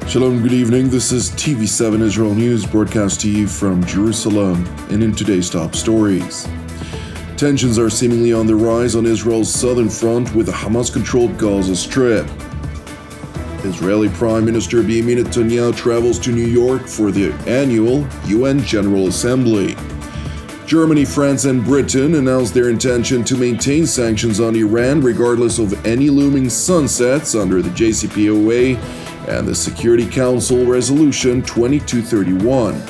Shalom, good evening. This is TV7 Israel News broadcast to you from Jerusalem, and in today's top stories. Tensions are seemingly on the rise on Israel's southern front with the Hamas-controlled Gaza Strip. Israeli Prime Minister Beniamin Netanyahu travels to New York for the annual UN General Assembly. Germany, France, and Britain announced their intention to maintain sanctions on Iran regardless of any looming sunsets under the JCPOA and the Security Council Resolution 2231.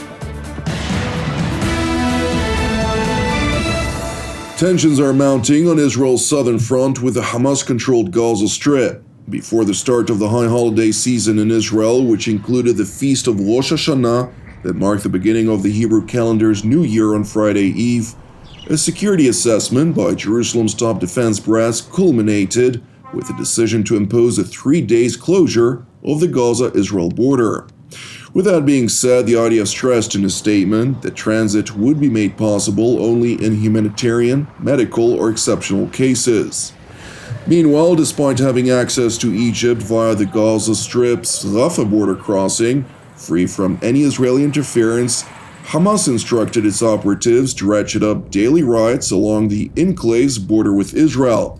Tensions are mounting on Israel's southern front with the Hamas-controlled Gaza Strip. Before the start of the high holiday season in Israel, which included the feast of Rosh Hashanah that marked the beginning of the Hebrew calendar's New Year on Friday Eve, a security assessment by Jerusalem's top defense brass culminated with a decision to impose a 3-day closure of the Gaza-Israel border. With that being said, the IDF stressed in a statement that transit would be made possible only in humanitarian, medical, or exceptional cases. Meanwhile, despite having access to Egypt via the Gaza Strip's Rafah border crossing, free from any Israeli interference, Hamas instructed its operatives to ratchet up daily riots along the enclave's border with Israel.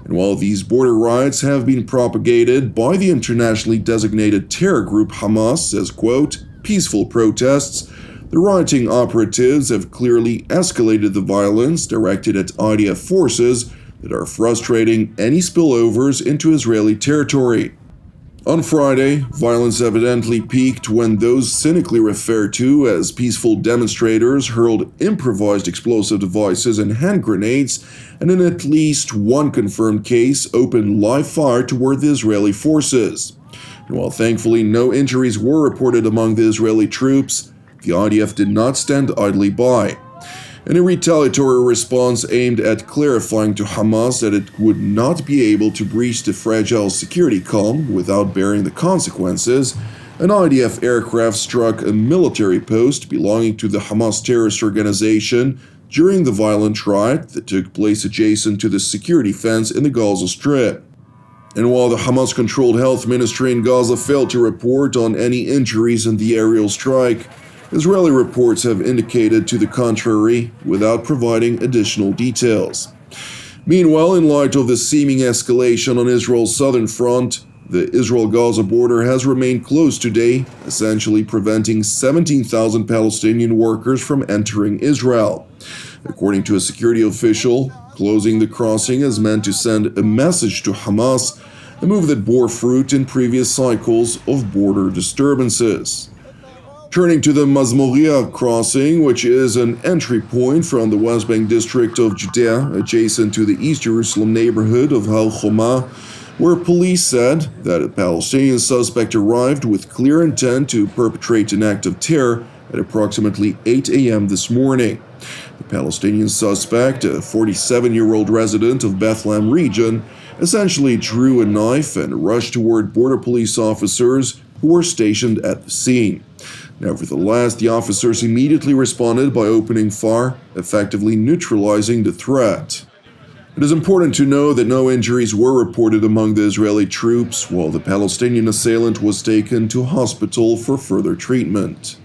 And while these border riots have been propagated by the internationally designated terror group Hamas as, quote, peaceful protests, the rioting operatives have clearly escalated the violence directed at IDF forces that are frustrating any spillovers into Israeli territory. On Friday, violence evidently peaked when those cynically referred to as peaceful demonstrators hurled improvised explosive devices and hand grenades, and in at least one confirmed case opened live fire toward the Israeli forces. And while thankfully no injuries were reported among the Israeli troops, the IDF did not stand idly by. In a retaliatory response aimed at clarifying to Hamas that it would not be able to breach the fragile security calm without bearing the consequences, an IDF aircraft struck a military post belonging to the Hamas terrorist organization during the violent riot that took place adjacent to the security fence in the Gaza Strip. And while the Hamas-controlled health ministry in Gaza failed to report on any injuries in the aerial strike, Israeli reports have indicated to the contrary without providing additional details. Meanwhile, in light of the seeming escalation on Israel's southern front, the Israel-Gaza border has remained closed today, essentially preventing 17,000 Palestinian workers from entering Israel. According to a security official, closing the crossing is meant to send a message to Hamas, a move that bore fruit in previous cycles of border disturbances. Turning to the Mazmoria crossing, which is an entry point from the West Bank district of Judea, adjacent to the East Jerusalem neighborhood of Har Homa, where police said that a Palestinian suspect arrived with clear intent to perpetrate an act of terror at approximately 8 a.m. this morning. The Palestinian suspect, a 47-year-old resident of Bethlehem region, essentially drew a knife and rushed toward border police officers who were stationed at the scene. Nevertheless, the officers immediately responded by opening fire, effectively neutralizing the threat. It is important to know that no injuries were reported among the Israeli troops, while the Palestinian assailant was taken to hospital for further treatment.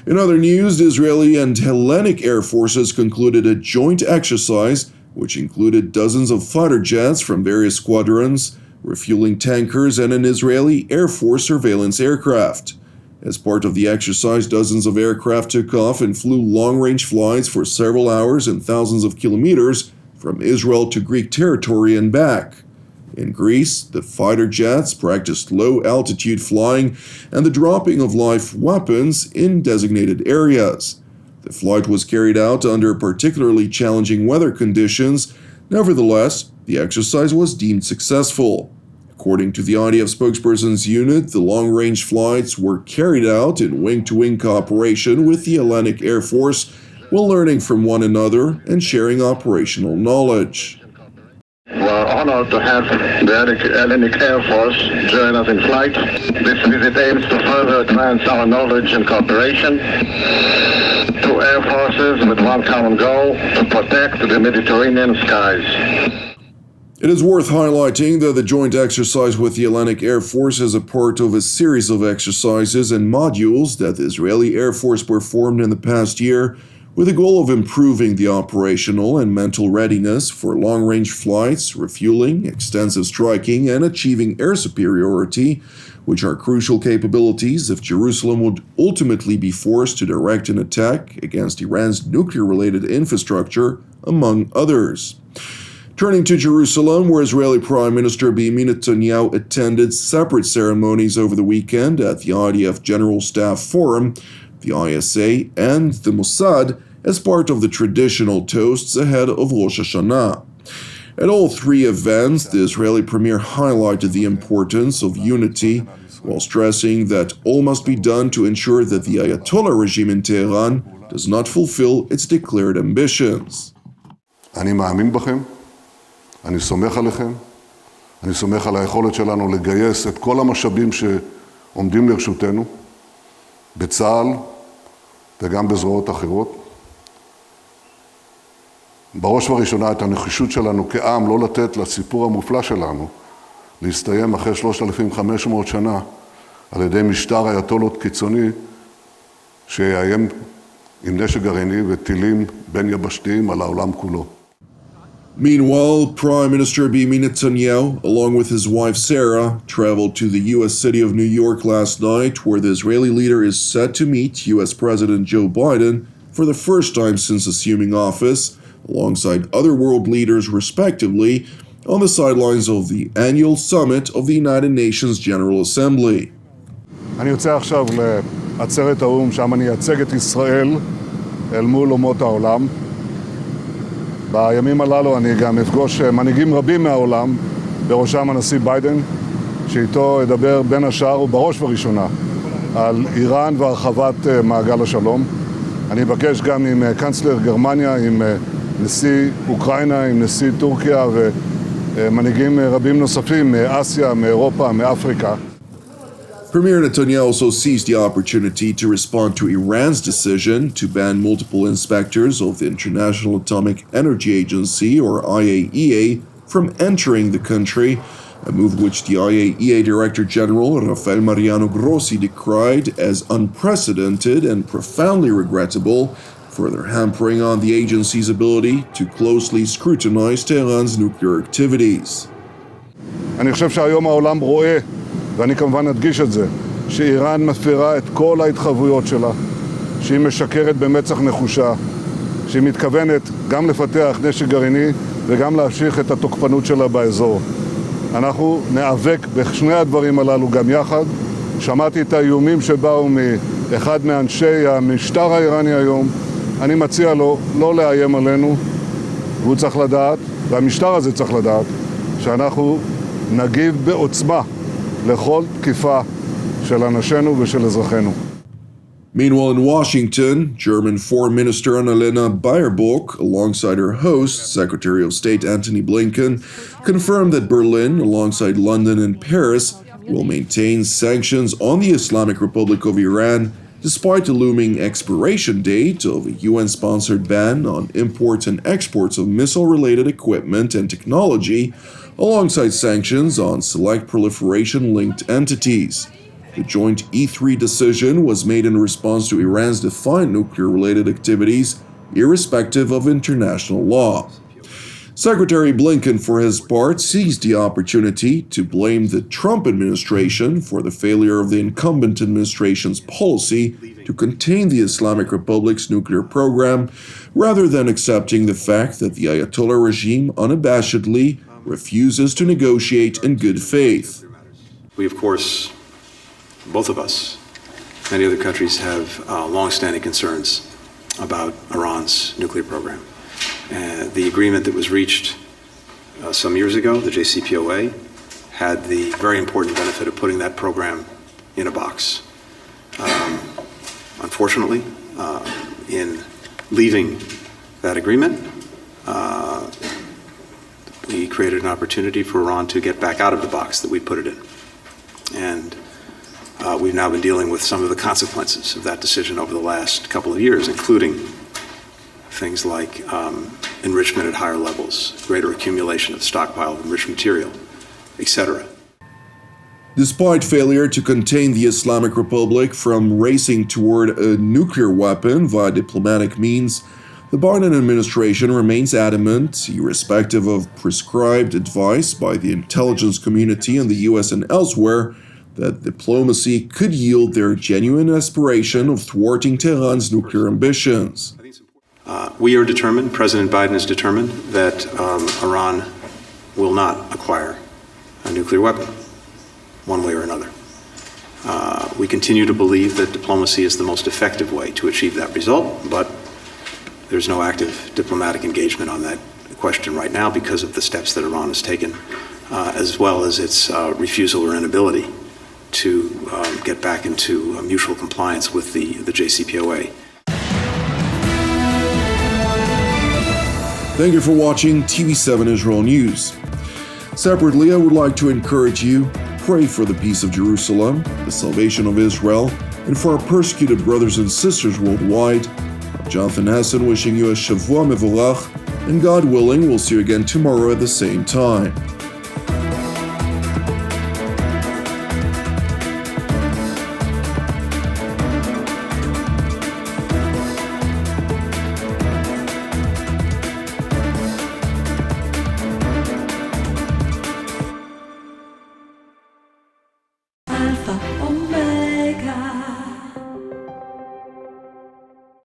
In other news, the Israeli and Hellenic air forces concluded a joint exercise, which included dozens of fighter jets from various squadrons, refueling tankers, and an Israeli Air Force surveillance aircraft. As part of the exercise, dozens of aircraft took off and flew long-range flights for several hours and thousands of kilometers from Israel to Greek territory and back. In Greece, the fighter jets practiced low-altitude flying and the dropping of live weapons in designated areas. The flight was carried out under particularly challenging weather conditions. Nevertheless, the exercise was deemed successful. According to the IDF spokesperson's unit, the long-range flights were carried out in wing-to-wing cooperation with the Hellenic Air Force while learning from one another and sharing operational knowledge. Well, are honored to have the Hellenic Air Force join us in flight. This visit aims to further advance our knowledge and cooperation. Two air forces with one common goal, to protect the Mediterranean skies. It is worth highlighting that the joint exercise with the Hellenic Air Force is a part of a series of exercises and modules that the Israeli Air Force performed in the past year with the goal of improving the operational and mental readiness for long-range flights, refueling, extensive striking, and achieving air superiority, which are crucial capabilities if Jerusalem would ultimately be forced to direct an attack against Iran's nuclear-related infrastructure, among others. Turning to Jerusalem, where Israeli Prime Minister Beniamin Netanyahu attended separate ceremonies over the weekend at the IDF General Staff Forum, the ISA, and the Mossad as part of the traditional toasts ahead of Rosh Hashanah. At all three events, the Israeli premier highlighted the importance of unity, while stressing that all must be done to ensure that the Ayatollah regime in Tehran does not fulfill its declared ambitions. אני מאמין בכם, אני סומך עליכם, אני סומך על היכולת שלנו לגייס את כל המשאבים שעומדים לרשותנו, בצה"ל וגם בזרועות אחרות. בראש ובראשונה את הנחישות שלנו כעם לא לתת לסיפור המופלא שלנו להסתיים אחרי 3,500 שנה על ידי משטר אייתולות קיצוני שיאיים עם נשק גרעיני וטילים בין יבשתיים על העולם כולו. Meanwhile, Prime Minister Beniamin Netanyahu, along with his wife Sarah, traveled to the U.S. city of New York last night, where the Israeli leader is set to meet U.S. President Joe Biden for the first time since assuming office, alongside other world leaders respectively, on the sidelines of the annual summit of the United Nations General Assembly. אני יוצא עכשיו לעצרת האו"ם, שם אני אייצג את ישראל אל מול אומות העולם. בימים הללו אני גם אפגוש מנהיגים רבים מהעולם, בראשם הנשיא ביידן, שאיתו אדבר בין השאר ובראש ובראשונה על איראן והרחבת מעגל השלום. אני אבקש גם עם קנצלר גרמניה, עם נשיא אוקראינה, עם נשיא טורקיה ומנהיגים רבים נוספים מאסיה, מאירופה, מאפריקה. Premier Netanyahu also seized the opportunity to respond to Iran's decision to ban multiple inspectors of the International Atomic Energy Agency, or IAEA, from entering the country, a move which the IAEA Director General Rafael Mariano Grossi decried as unprecedented and profoundly regrettable, further hampering on the agency's ability to closely scrutinize Tehran's nuclear activities. אני חושב שהיום העולם רואה, ואני כמובן אדגיש את זה, שאיראן מפרה את כל ההתחייבויות שלה, שהיא משקרת במצח נחושה, שהיא מתכוונת גם לפתח נשק גרעיני וגם להמשיך את התוקפנות שלה באזור. אנחנו נאבק בשני הדברים הללו גם יחד. שמעתי את האיומים שבאו מאחד מאנשי המשטר האיראני היום. אני מציע לו לא לאיים עלינו, והוא צריך לדעת, והמשטר הזה צריך לדעת, שאנחנו נגיב בעוצמה לכל תקיפה של אנשינו ושל אזרחינו. Meanwhile, in Washington, German Foreign Minister Annalena Baerbock, alongside her host, Secretary of State Antony Blinken, confirmed that Berlin, alongside London and Paris, will maintain sanctions on the Islamic Republic of Iran, despite the looming expiration date of a UN-sponsored ban on imports and exports of missile-related equipment and technology, alongside sanctions on select proliferation-linked entities. The joint E3 decision was made in response to Iran's defiant nuclear-related activities, irrespective of international law. Secretary Blinken, for his part, seized the opportunity to blame the Trump administration for the failure of the incumbent administration's policy to contain the Islamic Republic's nuclear program, rather than accepting the fact that the Ayatollah regime unabashedly refuses to negotiate in good faith. We, of course, both of us, many other countries have long-standing concerns about Iran's nuclear program. The agreement that was reached some years ago, the JCPOA, had the very important benefit of putting that program in a box. Unfortunately, in leaving that agreement, we created an opportunity for Iran to get back out of the box that we put it in. And we've now been dealing with some of the consequences of that decision over the last couple of years, including things like enrichment at higher levels, greater accumulation of stockpile of enriched material, etc. Despite failure to contain the Islamic Republic from racing toward a nuclear weapon via diplomatic means, the Biden administration remains adamant, irrespective of prescribed advice by the intelligence community in the US and elsewhere, that diplomacy could yield their genuine aspiration of thwarting Tehran's nuclear ambitions. We are determined, President Biden is determined, that Iran will not acquire a nuclear weapon, one way or another. We continue to believe that diplomacy is the most effective way to achieve that result, but there's no active diplomatic engagement on that question right now because of the steps that Iran has taken, as well as its refusal or inability to get back into mutual compliance with the JCPOA. Thank you for watching TV7 Israel News. Separately, I would like to encourage you, pray for the peace of Jerusalem, the salvation of Israel, and for our persecuted brothers and sisters worldwide. I'm Jonathan Hassan wishing you a Shavua Mevorach, and God willing, we'll see you again tomorrow at the same time.